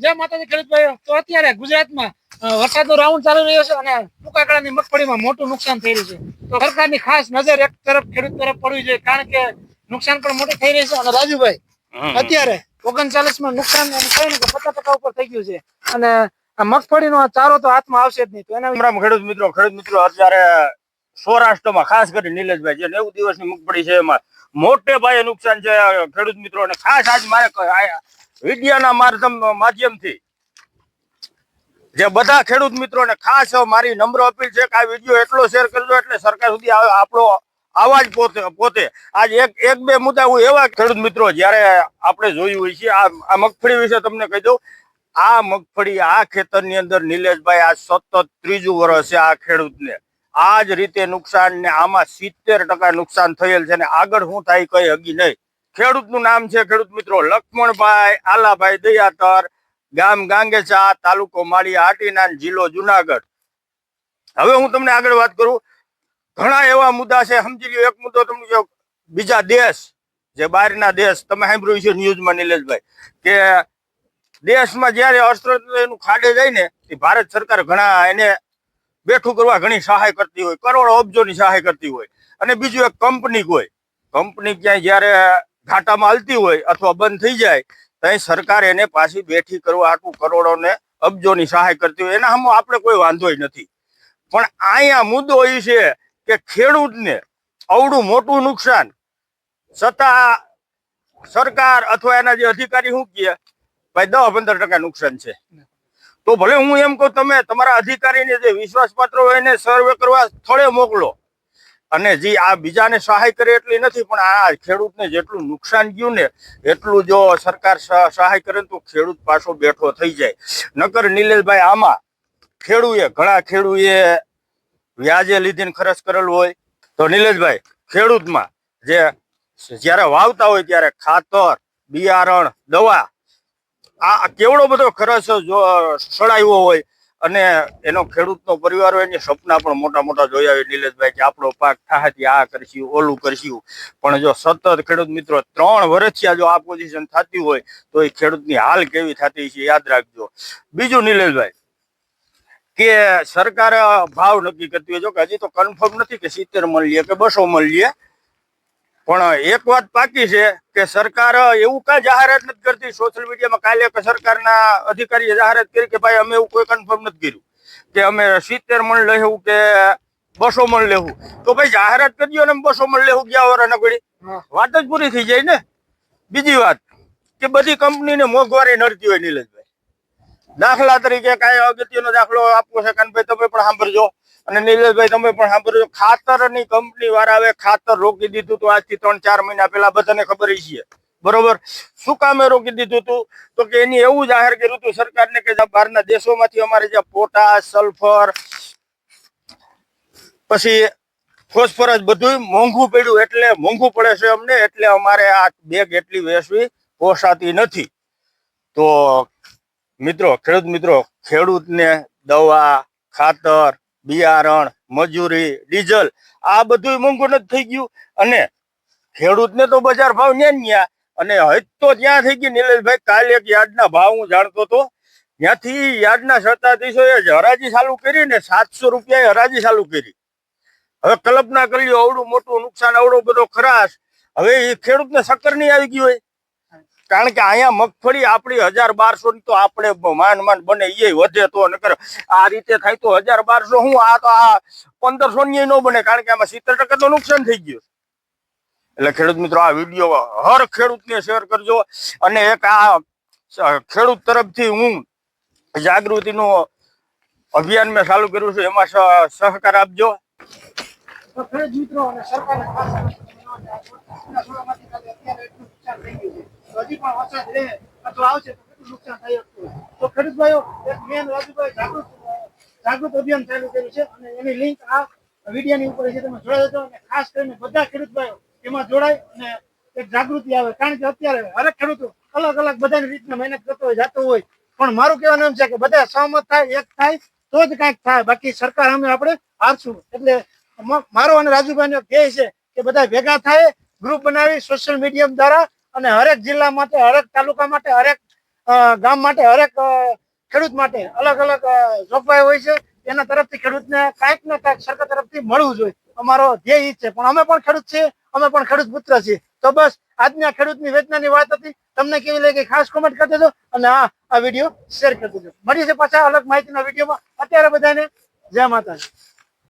જય માતાજી ખેડૂત ભાઈઓ. તો અત્યારે ગુજરાતમાં વરસાદનો રાઉન્ડ ચાલુ રહ્યો છે અને ટૂંકા ગાળાની મગફળીમાં મોટું નુકસાન થઈ રહ્યું છે. તો સરકારની ખાસ નજર એક તરફ ખેડૂત તરફ પડવી જોઈએ, કારણ કે નુકસાન પણ મોટું થઈ રહ્યું છે. અને રાજુભાઈ, અત્યારે 39 નુકસાન કઈ ને 50% ઉપર થઈ ગયું છે અને આ મગફળીનો ચારો તો હાથમાં આવશે જ નહીં. તો એના ખેડૂત મિત્રો અત્યારે સૌરાષ્ટ્રમાં ખાસ કરી નિલેશભાઈ જે 90 દિવસની મગફળી છે એમાં મોટે પાયે નુકસાન છે ખેડૂત મિત્રો. અને ખાસ આજ મારે વિડિયાના માધ્યમથી જે બધા ખેડૂત મિત્રોને ખાસ મારી નમ્ર અપીલ છે કે આ વિડીયો એટલો શેર કરજો એટલે સરકાર સુધી આપણો અવાજ પોતે આજ એક બે મુદ્દા હું એવા ખેડૂત મિત્રો જયારે આપણે જોયું હોય છે આ મગફળી વિશે તમને કહી દઉં. આ મગફળી આ ખેતરની અંદર નિલેશભાઈ આ સતત ત્રીજું વર્ષ છે આ ખેડૂતને આ જ રીતે નુકસાન ને આમાં 70% નુકસાન થયેલ છે. ને આગળ શું થાય કઈ હગી નહીં. ખેડૂતનું નામ છે ખેડૂત મિત્રો લક્ષ્મણભાઈ આલાભાઈ દયાતર, ગામ ગાંગેચા, તાલુકો માળિયા હાટીના, જિલ્લો જુનાગઢ. હવે હું તમને આગળ વાત કરું. ઘણા એવા મુદ્દા છે, સમજી લ્યો. એક મુદ્દો તમને બીજા દેશ જે બહારના દેશ તમે સાંભળ્યું છે ન્યૂઝમાં નિલેશભાઈ કે દેશમાં જયારે અસ્ત્રનું ખાડે જાય ને એ ભારત સરકાર ઘણા એને બેઠું કરવા ઘણી સહાય કરતી હોય, કરોડો અબજોની સહાય કરતી હોય. અને બીજું એક કંપની ક્યાંય જયારે ઘાટામાં હાલતી હોય અથવા બંધ થઈ જાય તો સરકાર એને પાછી બેઠી કરવા આટલું કરોડો ને અબજોની સહાય કરતી હોય. એના સામે આપણે કોઈ વાંધો નથી. પણ અહીંયા મુદ્દો એ છે કે ખેડૂતને અવડું મોટું નુકસાન છતાં સરકાર અથવા એના જે અધિકારી શું કહે ભાઈ 10-15% નુકસાન છે. તો ભલે હું એમ કહું તમે તમારા અધિકારીને જે વિશ્વાસપાત્ર હોય એને સર્વે કરવા સ્થળે મોકલો અને જે આ બીજાને સહાય કરે એટલી નથી, પણ આ ખેડૂતને જેટલું નુકસાન ગયું ને એટલું જો સરકાર સહાય કરે તો ખેડૂત પાછો બેઠો થઈ જાય. નકર નિલેશભાઈ આમાં ઘણા ખેડૂએ વ્યાજે લીધીને ખર્ચ કરેલું હોય. તો નિલેશભાઈ ખેડૂતમાં જ્યારે વાવતા હોય ત્યારે ખાતર, બિયારણ, દવા આ કેવડો બધો ખર્ચ સડાયો હોય અને એનો ખેડૂતનો પરિવાર હોય એની સપના પણ મોટા મોટા જોયા હોય નિલેશભાઈ કે આપણો પાક થાહથી આ કરશું ઓલું કરશું. પણ જો સતત ખેડૂત મિત્રો 3 વર્ષથી જો આ પોઝિશન થતી હોય તો એ ખેડૂતની હાલ કેવી થતી છે યાદ રાખજો. બીજું નિલેશભાઈ કે સરકાર ભાવ નક્કી કરતી હોય, જો કે હજી તો કન્ફર્મ નથી કે 70 મણ લે કે 200 મણ લે, પણ એક વાત પાકી છે કે સરકાર એવું કાંઈ જાહેરાત નથી કરતી. સોશિયલ મીડિયામાં કાલે એક સરકારના અધિકારીએ જાહેરાત કરી કે ભાઈ અમે એવું કોઈ કન્ફર્મ નથી કર્યું કે અમે 70 મણ લેવું કે 200 મણ લેવું. તો ભાઈ જાહેરાત કરજો ને 200 મણ લેવું ગયા વર નગડી વાત જ પૂરી થઈ જાય ને. બીજી વાત કે બધી કંપનીને મોંઘવારી નડતી હોય નિલેશભાઈ. દાખલા તરીકે કાંઈ અગત્યનો દાખલો આપવો છે કાનભાઈ તમે પણ સાંભળજો અને નિલેશભાઈ તમે પણ સાંભળજો. ખાતરની કંપની વાળા હવે ખાતર રોકી દીધું હતું આજથી 3-4 મહિના પહેલા, બધાને ખબર છે બરોબર. શું કામે રોકી દીધું હતું તો કે એની એવું જાહેર કર્યું હતું સરકારને કે બહારના દેશોમાંથી અમારે જે પોટાશ, સલ્ફર પછી ફોસ્ફરસ બધું મોંઘું પડ્યું એટલે મોંઘું પડે છે અમને, એટલે અમારે આ બેગ એટલી વેચવી પોસાતી નથી. તો ખેડૂત મિત્રો ખેડૂતને દવા, ખાતર, બિયારણ, મજૂરી, ડીઝલ આ બધું મોંઘું નથી થઈ ગયું અને ખેડૂતને તો બજાર ભાવ ન્યા અને હજ તો ત્યાં થઈ ગઈ નિલેશભાઈ. કાલે એક યાર્ડના ભાવ હું જાણતો હતો, ત્યાંથી યાર્ડના સત્તાધીશોએ હરાજી ચાલુ કરી ને 700 રૂપિયા હરાજી ચાલુ કરી. હવે કલ્પના કરી લો અવડું મોટું નુકસાન, અવડો બધો ખરાશ. હવે એ ખેડૂતને શક્કર નહીં આવી ગઈ હોય, કારણ કે અહીંયા મગફળી આપણી 1000-1200 ની તો આપણે માંડ બને એ વધે તો, નકર આ રીતે થાય તો 1000-1200 હું આ તો આ 1500 ની ન બને, કારણ કે આમાં 70% તો નુકસાન થઈ ગયું. એટલે ખેડૂત મિત્રો આ વિડીયો હર ખેડૂતને શેર કરજો અને એક આ ખેડૂત તરફથી હું જાગૃતિનું અભિયાન મેં ચાલુ કર્યું છે, એમાં સહકાર આપજો. ખેડૂત મિત્રો અને સરકારને હજી પણ વરસાદ રહે અથવા આવશે તો કેટલું નુકસાન થઈ શકતું હોય. તો ખેડૂત ભાઈઓ એક મેન રાજુભાઈ જાગૃત અભિયાન ચાલુ કર્યું છે અને એની લિંક આ વિડીયોની ઉપર છે, તમે જોડાઈ જજો અને ખાસ કરીને બધા ખેડૂત ભાઈઓ એમાં જોડાય અને એક જાગૃતિ આવે. કારણ કે અત્યારે હરેક ખેડૂતો અલગ બધાની રીતના મહેનત કરતો હોય જતો હોય, પણ મારું કહેવાનું એમ છે કે બધા સહમત થાય, એક થાય તો જ કાંઈક થાય, બાકી સરકાર અમે આપણે હારશું. એટલે મારો અને રાજુભાઈ નો ધ્યેય છે કે બધા ભેગા થાય, ગ્રુપ બનાવી સોશિયલ મીડિયા દ્વારા અને હરેક જિલ્લા માટે, હરેક તાલુકા માટે, હરેક ગામ માટે હરેક ખેડૂત માટે અલગ અલગ જોગવાઈ હોય છે. એના તરફથી ખેડૂતને કાંઈક ને કાંઈક સરકાર તરફથી મળવું જોઈએ. અમારો ધ્યેય ઈ જ છે. પણ અમે પણ ખેડૂત છીએ, અમે પણ ખેડૂત પુત્ર છીએ. તો બસ આજની આ ખેડૂતની વેદનાની વાત હતી. તમને કેવી લાગી ખાસ કોમેન્ટ કરી દેજો અને આ વિડીયો શેર કરી દેજો. મળીએ છે પાછા અલગ માહિતીના વિડીયોમાં. અત્યારે બધાને જય માતાજી.